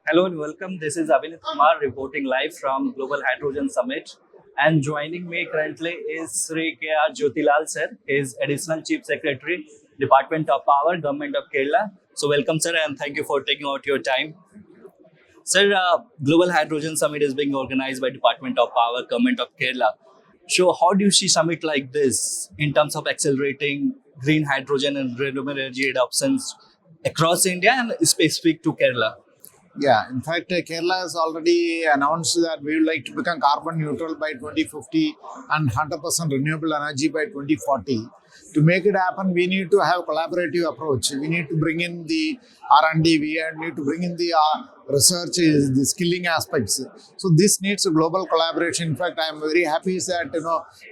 Hello and welcome. This is Abhineet Kumar reporting live from Global Hydrogen Summit. And joining me currently is Shri Jyothilal sir, is Additional Chief Secretary, Department of Power, Government of Kerala. So welcome sir and thank you for taking out your time. Sir, Global Hydrogen Summit is being organized by Department of Power, Government of Kerala. So how do you see summit like this in terms of accelerating green hydrogen and renewable energy adoptions across India and specific to Kerala? Yeah, in fact, Kerala has already announced that we would like to become carbon neutral by 2050 and 100% renewable energy by 2040. To make it happen, we need to have collaborative approach. We need to bring in the R&D. We need to bring in the research, the skilling aspects. So this needs a global collaboration. In fact, I am very happy that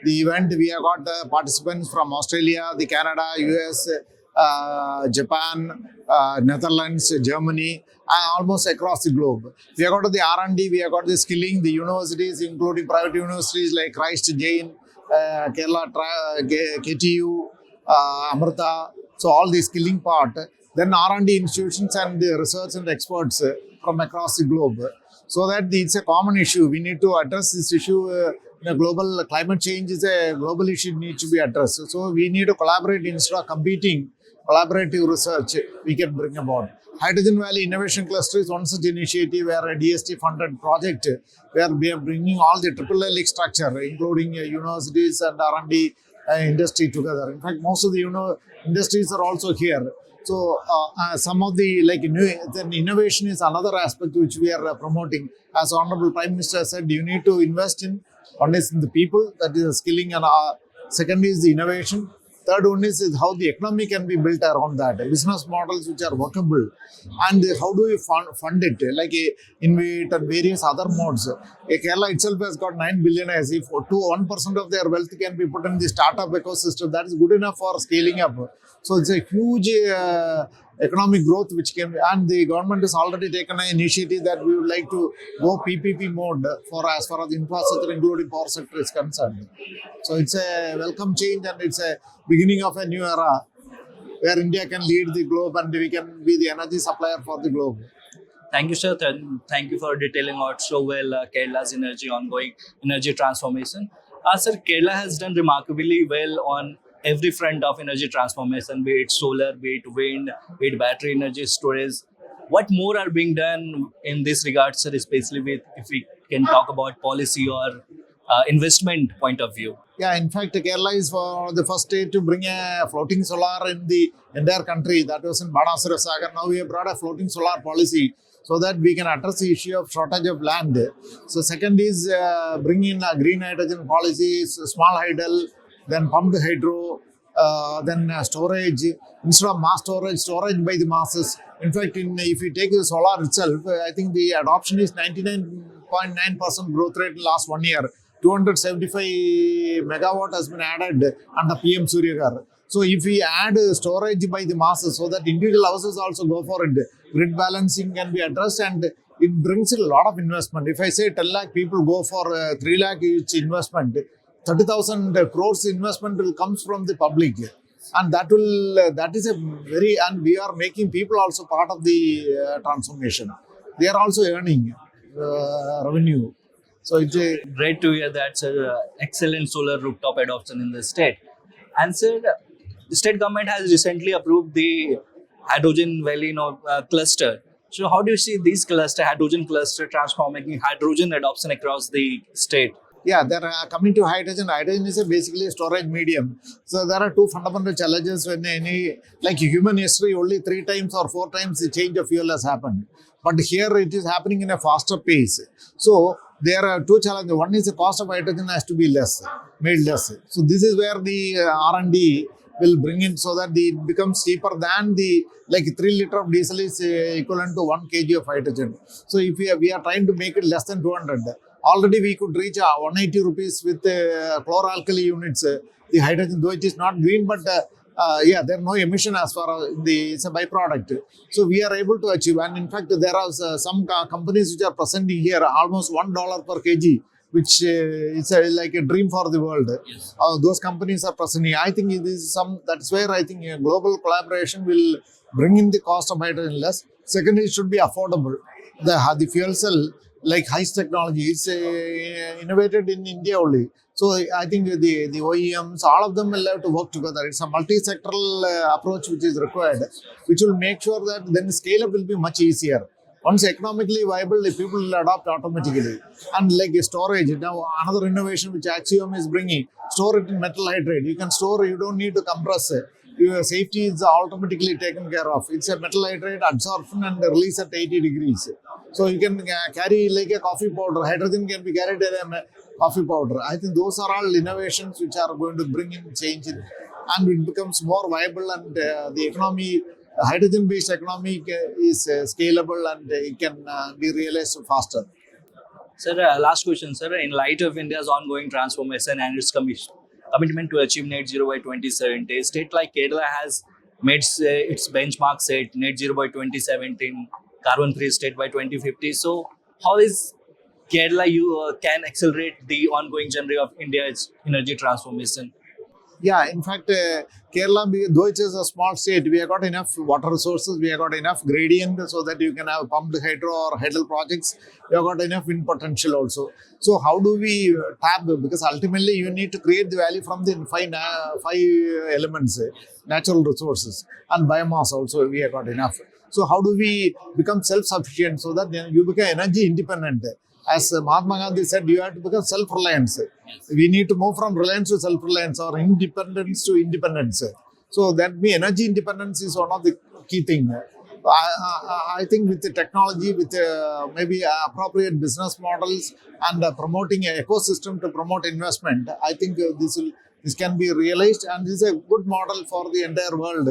the event we have got participants from Australia, the Canada, US, Japan, Netherlands, Germany, almost across the globe. We have got the R&D, we have got the skilling, the universities, including private universities like Christ Jain, Kerala, KTU, Amrita. So all the skilling part. Then R&D institutions and the research and experts from across the globe. So that it's a common issue. We need to address this issue. Global climate change is a global issue, needs to be addressed. So we need to collaborate instead of competing. Collaborative research we can bring about. Hydrogen Valley Innovation Cluster is one such initiative where a DST funded project where we are bringing all the triple helix structure, including universities and R&D industry together. In fact, most of the industries are also here. So some of the then innovation is another aspect which we are promoting. As Honorable Prime Minister said, you need to invest in one is in the people, that is the skilling, and second is the innovation. Third one is how the economy can be built around that, business models which are workable, and how do you fund it, like InvIT and various other modes. Kerala itself has got 9 billion as if 1% of their wealth can be put in the startup ecosystem. That is good enough for scaling up. So it's a huge economic growth which can, and the government has already taken an initiative that we would like to go PPP mode for as far as the infrastructure, including power sector, is concerned. So it's a welcome change and it's a beginning of a new era where India can lead the globe and we can be the energy supplier for the globe. Thank you, sir. Thank you for detailing out so well Kerala's ongoing energy transformation. Sir, Kerala has done remarkably well on every front of energy transformation, be it solar, be it wind, be it battery energy storage. What more are being done in this regard, sir, especially with if we can talk about policy or investment point of view? Yeah, in fact, Kerala is for the first state to bring a floating solar in the entire country. That was in Banasura Sagar. Now we have brought a floating solar policy so that we can address the issue of shortage of land. So second is bringing in a green hydrogen policy, small hydel, then pumped hydro, then storage. Instead of mass storage by the masses. In fact, if you take the solar itself, I think the adoption is 99.9% growth rate in last 1 year. 275 megawatt has been added under PM Suryagar. So if we add storage by the masses so that individual houses also go for it, grid balancing can be addressed and it brings in a lot of investment. If I say 10 lakh people go for 3 lakh each investment, 30,000 crores investment will comes from the public. And that is a very, and we are making people also part of the transformation. They are also earning revenue. So it's a Great to hear that, sir. Excellent solar rooftop adoption in the state. And sir, the state government has recently approved the hydrogen valley cluster. So how do you see this hydrogen cluster transforming hydrogen adoption across the state? Yeah, they're coming to hydrogen. Hydrogen is basically a storage medium. So there are two fundamental challenges when like human history, only 3 times or 4 times the change of fuel has happened. But here it is happening in a faster pace. So there are two challenges. One is the cost of hydrogen has to be made less. So this is where the R&D will bring in so that it becomes cheaper than the 3 liter of diesel is equivalent to 1 kg of hydrogen. So if we are trying to make it less than 200, already we could reach 180 rupees with chloralkali units. The hydrogen, though it is not green, but there are no emission as far as it's a byproduct. So we are able to achieve. And in fact, there are some companies which are presenting here almost $1 per kg, which is like a dream for the world. Yes. Those companies are presenting. I think it is that's where I think global collaboration will bringing the cost of hydrogen less. Second, it should be affordable. The fuel cell, like HICE technology, is innovated in India only. So I think the OEMs, all of them will have to work together. It's a multi-sectoral approach which is required, which will make sure that then scale up will be much easier. Once economically viable, the people will adopt automatically. And like storage, now another innovation which Axiom is bringing, store it in metal hydrate. You can store, you don't need to compress it. Your safety is automatically taken care of. It's a metal hydrate absorption and release at 80 degrees. So you can carry like a coffee powder. Hydrogen can be carried as a coffee powder. I think those are all innovations which are going to bring in change in, and it becomes more viable, and the economy, hydrogen-based economy is scalable, and it can be realized faster. Sir, last question, sir. In light of India's ongoing transformation and its commitment to achieve net zero by 2070, a state like Kerala has made its benchmark set net zero by 2017, carbon-free state by 2050. So, how is Kerala can accelerate the ongoing journey of India's energy transformation? Yeah, in fact, Kerala, though it is a small state, we have got enough water resources, we have got enough gradient so that you can have pumped hydro or hydel projects. We have got enough wind potential also. So how do we tap? Because ultimately you need to create the value from the five elements, natural resources and biomass also we have got enough. So how do we become self-sufficient so that you become energy independent? As Mahatma Gandhi said, you have to become self-reliant. We need to move from reliance to self-reliance or independence to independence. So that means energy independence is one of the key things. I think with the technology, with maybe appropriate business models and promoting an ecosystem to promote investment, I think this can be realized, and this is a good model for the entire world.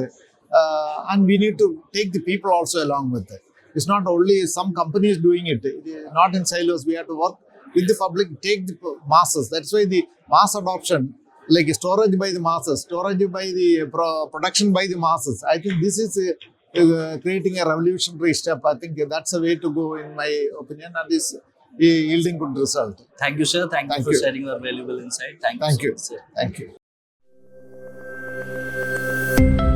And we need to take the people also along with it. It's not only some companies doing it, not in silos. We have to work with the public, take the masses. That's why the mass adoption, like storage by the masses, storage by the production by the masses. I think this is creating a revolutionary step. I think that's a way to go, in my opinion, and is yielding good result. Thank you, sir. Thank you for sharing your valuable insight. Thank you so much, sir. Thank you.